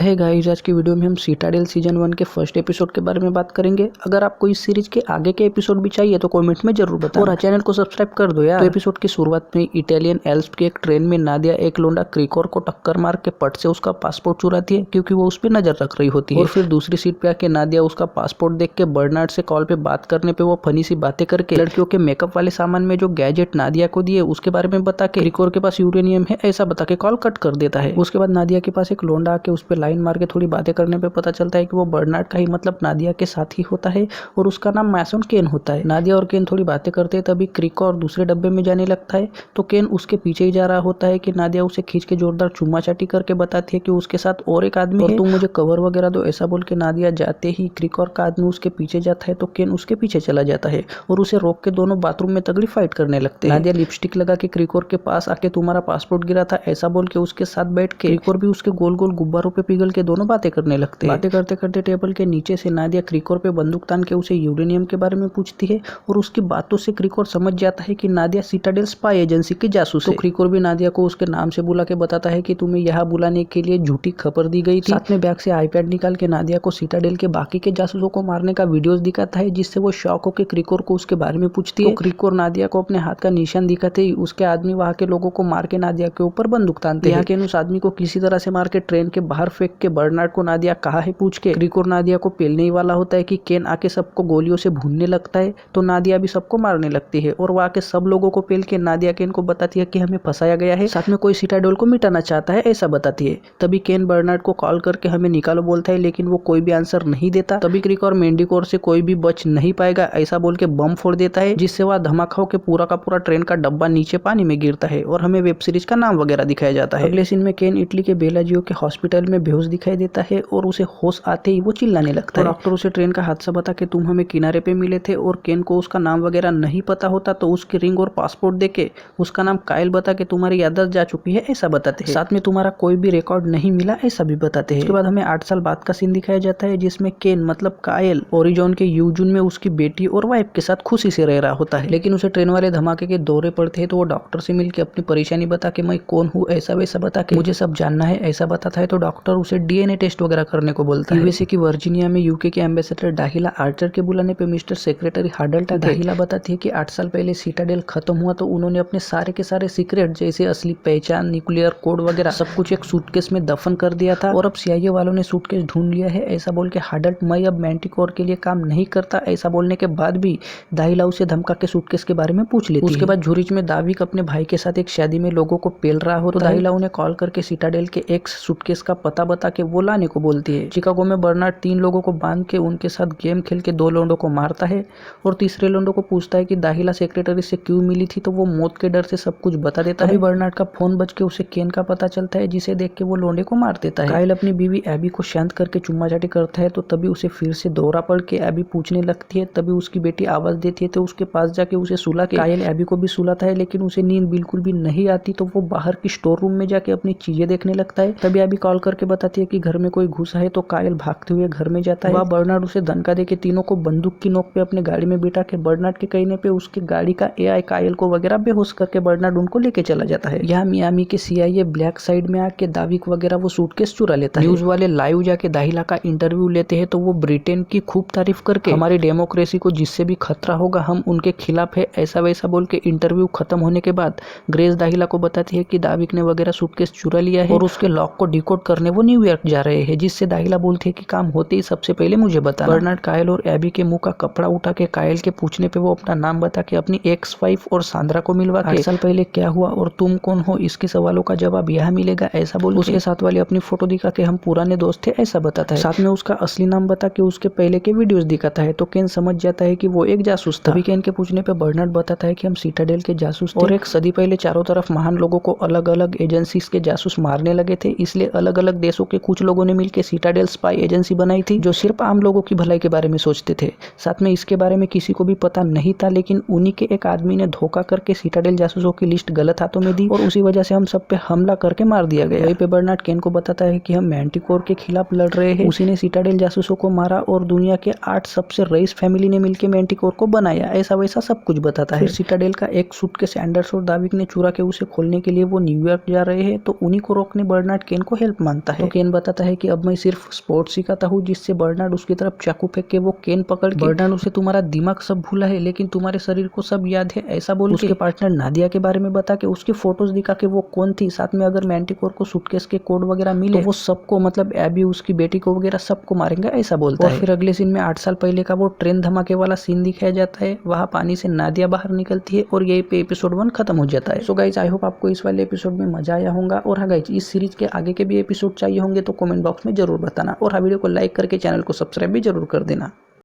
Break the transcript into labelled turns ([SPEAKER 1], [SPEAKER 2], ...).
[SPEAKER 1] है गाइस, आज की वीडियो में हम सिटाडेल सीजन 1 के फर्स्ट एपिसोड के बारे में बात करेंगे। अगर आपको इस सीरीज के आगे के एपिसोड भी चाहिए तो कमेंट में जरूर बताना और चैनल को सब्सक्राइब कर दो यार। तो एपिसोड की शुरुआत में इटालियन एल्प्स की एक ट्रेन में नादिया एक लोंडा क्रिकोर को टक्कर मार के पट से उसका पासपोर्ट चुराती है क्योंकि वो उस पर नजर रख रही होती है। और फिर दूसरी सीट पे आके नादिया उसका पासपोर्ट देख के बर्नार्ड से कॉल पे बात करने पे वो फनी सी बातें करके लड़कियों के मेकअप वाले सामान में जो गैजेट नादिया को दिए उसके बारे में बता के क्रिकोर के पास यूरेनियम है ऐसा बता के कॉल कट कर देता है। उसके बाद नादिया के पास एक लोंडा आके उस पर लाइन मार के थोड़ी बातें करने पे पता चलता है कि वो बर्नार्ड का ही मतलब नादिया के साथ ही होता है और उसका नाम मैसन केन होता है। नादिया और केन थोड़ी बातें करते हैं तभी क्रिकोर दूसरे डब्बे में जाने लगता है तो केन उसके पीछे ही जा रहा होता है कि नादिया उसे खींच के जोरदार चुम्मा चाटी करके बताती है कि उसके साथ और एक आदमी है, तुम मुझे कवर वगैरह दो ऐसा बोल के नादिया जाते ही क्रिकोर का आदमी उसके पीछे जाता है तो केन उसके पीछे चला जाता है और उसे रोक के दोनों बाथरूम में तगड़ी फाइट करने लगते हैं। नादिया लिपस्टिक लगा के क्रिकोर के पास आके तुम्हारा पासपोर्ट गिरा था ऐसा बोल के उसके साथ बैठ के क्रिकोर भी उसके गोल गोल गुब्बारों पे पिघल के दोनों बातें करने लगते हैं। बातें करते करते टेबल के नीचे से नादिया क्रिकोर पे बंदूक तान के उसे यूरेनियम के बारे में पूछती है और उसकी बातों से क्रिकोर समझ जाता है कि नादिया सिटाडेल स्पाई एजेंसी की जासूस है। तो क्रिकोर भी नादिया को उसके नाम से बुला के बताता है कि तुम्हें यहाँ बुलाने के लिए झूठी खबर दी गई थी। साथ में बैग से आईपैड निकाल के नादिया को सिटाडेल के बाकी के जासूसों को मारने का वीडियोस दिखाता है जिससे वो शॉक होकर क्रिकोर को उसके बारे में पूछती है। तो क्रिकोर नादिया को अपने हाथ का निशान दिखाते ही उसके आदमी वहाँ के लोगों को मार के नादिया के ऊपर बंदूक तानते हैं। यहाँ के उस आदमी को किसी तरह से मार के ट्रेन के बाहर फेंक के बर्नार्ड को नादिया कहा है पूछ के क्रिकोर नादिया को पेलने ही वाला होता है कि केन आके सबको गोलियों से भूनने लगता है तो नादिया भी सबको मारने लगती है और वहाँ के सब लोगों को पेल के नादिया केन को बताती है कि हमें फंसाया गया है, साथ में कोई सिटाडेल को मिटाना चाहता है ऐसा बताती है। तभी केन बर्नार्ड को कॉल करके हमें निकालो बोलता है लेकिन वो कोई भी आंसर नहीं देता। तभी क्रिकोर मेंडिकोर से कोई भी बच नहीं पाएगा ऐसा बोल के बम फोड़ देता है जिससे वह धमाका होकर पूरा का पूरा ट्रेन का डब्बा नीचे पानी में गिरता है और हमें वेब सीरीज का नाम वगैरह दिखाया जाता है। अगले सीन में केन इटली के बेलाजियो के हॉस्पिटल में बेहोश दिखाई देता है और उसे होश आते ही वो चिल्लाने लगता है। डॉक्टर उसे ट्रेन का हादसा बता के तुम हमें किनारे पे मिले थे और केन को उसका नाम वगैरह नहीं पता होता तो उसकी रिंग और पासपोर्ट देके उसका नाम कायल बता के तुम्हारी याददाश्त जा चुकी है ऐसा बताते हैं। साथ में तुम्हारा कोई भी रिकॉर्ड नहीं मिला ऐसा भी बताते हैं। उसके बाद हमें 8 साल बाद का सीन दिखाया जाता है जिसमें केन मतलब कायल ओरिजोन के यूजुन में उसकी बेटी और वाइफ के साथ खुशी से रह रहा होता है लेकिन उसे ट्रेन वाले धमाके के दौरे पड़ते हैं तो वो डॉक्टर से मिलकर अपनी परेशानी बता के मैं कौन हूँ ऐसा वैसा बता के मुझे सब जानना है ऐसा बताता है तो डॉक्टर उसे डीएनए टेस्ट वगैरह करने को बोलता है। यूएसए की वर्जीनिया में यूके के एम्बेसडर डाहिला आर्चर के बुलाने पे मिस्टर सेक्रेटरी हाडल्ट डाहिला बताती है कि 8 साल पहले सिटाडेल खत्म हुआ तो उन्होंने अपने सारे के सारे सीक्रेट जैसे असली पहचान न्यूक्लियर कोड वगैरह सब कुछ एक सूटकेस में दफन कर दिया था और अब सीआईए वालों ने सूटकेस ढूंढ लिया है ऐसा बोल के हाडल्ट मैं अब मैंटिकोर के लिए काम नहीं करता ऐसा बोलने के बाद भी दाहिला उसे धमका के सूटकेस के बारे में पूछ लेती है। उसके बाद झुरिच में दाविक अपने भाई के साथ एक शादी में लोगों को पेल रहा हो तो दाहिला उन्हें कॉल करके सिटाडेल के एक सूटकेस का पता बता के वो लाने को बोलती है। चिकागो में बर्नार्ड 3 लोगों को बांध के उनके साथ गेम खेल के 2 लोंडों को मारता है और तीसरे लोंडो को पूछता है कि दाहिला सेक्रेटरी से क्यों मिली थी तो वो मौत के डर से सब कुछ बता देता है। बर्नार्ड का फोन बज के उसे केन का पता चलता है जिसे देख के वो लोंडे को मार देता है। कायल अपनी बीवी एबी को शांत करके चुम्मा चाटी करता है तो तभी उसे फिर से दौरा पड़ के एबी पूछने लगती है। तभी उसकी बेटी आवाज देती है तो उसके पास जाके उसे सुला के कायल एबी को भी सुलाता है लेकिन उसे नींद बिल्कुल भी नहीं आती तो वो बाहर की स्टोर रूम में जाके अपनी चीजें देखने लगता है। तभी एबी कॉल करके बताती है कि घर में कोई घुसा है तो कायल भागते हुए घर में जाता है। वह बर्नार्ड उसे धमका दे के तीनों को बंदूक की नोक पे अपने गाड़ी में बिठा के बर्नार्ड के कहने पे उसके गाड़ी का एआई कायल को वगैरह बेहोश करके बर्नार्ड उनको लेके चला जाता है। यहाँ मियामी के सीआईए ब्लैक साइड में आके दाविक वगैरह वो सूटकेस चुरा लेता है। न्यूज वाले लाइव जाके दाहिला का इंटरव्यू लेते हैं तो वो ब्रिटेन की खूब तारीफ करके हमारी डेमोक्रेसी को जिससे भी खतरा होगा हम उनके खिलाफ है ऐसा वैसा बोल के इंटरव्यू खत्म होने के बाद ग्रेस दाहिला को बताती है कि दाविक ने वगैरह सूटकेस चुरा लिया है और उसके लॉक को डिकोड करने वो न्यूयॉर्क जा रहे हैं जिससे दाहिला बोलती है कि काम होते ही सबसे पहले मुझे बता। बर्नार्ड कायल और एबी के मुंह का कपड़ा उठा के कायल के पूछने पे वो अपना नाम बता के अपनी एक्स वाइफ और सांद्रा को मिलवा के 8 साल पहले क्या हुआ और तुम कौन हो इसके सवालों का जवाब यहाँ मिलेगा ऐसा बोल उसके साथ वाले अपनी फोटो दिखा के हम पुराने दोस्त थे ऐसा बताता है। साथ में उसका असली नाम बता के उसके पहले के वीडियोस दिखाता है तो केन समझ जाता है कि वो एक जासूस था। तभी केन के पूछने पे बर्नार्ड बताता है कि हम सिटाडेल के जासूस थे और एक सदी पहले चारों तरफ महान लोगों को अलग अलग एजेंसीज के जासूस मारने लगे थे इसलिए अलग अलग देशों के कुछ लोगों ने मिलकर सिटाडेल स्पाई एजेंसी बनाई थी जो सिर्फ आम लोगों की भलाई के बारे में सोचते थे। साथ में इसके बारे में किसी को भी पता नहीं था लेकिन उन्हीं के एक आदमी ने धोखा करके सिटाडेल जासूसों की लिस्ट गलत हाथों में दी और उसी वजह से हम सब पे हमला करके मार दिया गया। वहीं पे बर्नार्ड केन को बताता है कि हम मैंटिकोर के खिलाफ लड़ रहे हैं, उसी ने सिटाडेल जासूसों को मारा और दुनिया के 8 सबसे रईस फैमिली ने मिलकर मैंटिकोर को बनाया ऐसा वैसा सब कुछ बताता है। फिर सिटाडेल का एक सूटकेस एंडर्स और दाविक ने चुरा के उसे खोलने के लिए वो न्यूयॉर्क जा रहे हैं तो उन्हीं को रोकने बर्नार्ड केन को हेल्प मांगता है। तो केन बताता है कि अब मैं सिर्फ स्पोर्ट सिखाता हूँ, जिससे बर्नार्ड उसकी तरफ चाकू फेंक के वो केन पकड़ के बर्नार्ड उसे तुम्हारा दिमाग सब भूला है लेकिन तुम्हारे शरीर को सब याद है ऐसा बोल उसके पार्टनर नादिया के बारे में बता के उसकी फोटोज दिखा के वो कौन थी, साथ में अगर मैंटिकोर को सूटकेस के कोड वगैरह मिले तो वो सबको मतलब एबी उसकी बेटी को वगैरह सबको मारेंगे ऐसा बोलता है। फिर अगले सीन में 8 साल पहले का वो ट्रेन धमाके वाला सीन दिखाया जाता है, वहाँ पानी से नादिया बाहर निकलती है और यही पे एपिसोड 1 खत्म हो जाता है। सो गाइज आई होप आपको इस वाले एपिसोड में मजा आया होगा। और हाँ गाइज, इस सीरीज के आगे के भी एपिसोड चाहिए होंगे तो कमेंट बॉक्स में जरूर बताना और हाँ वीडियो को लाइक करके चैनल को सब्सक्राइब भी जरूर कर देना।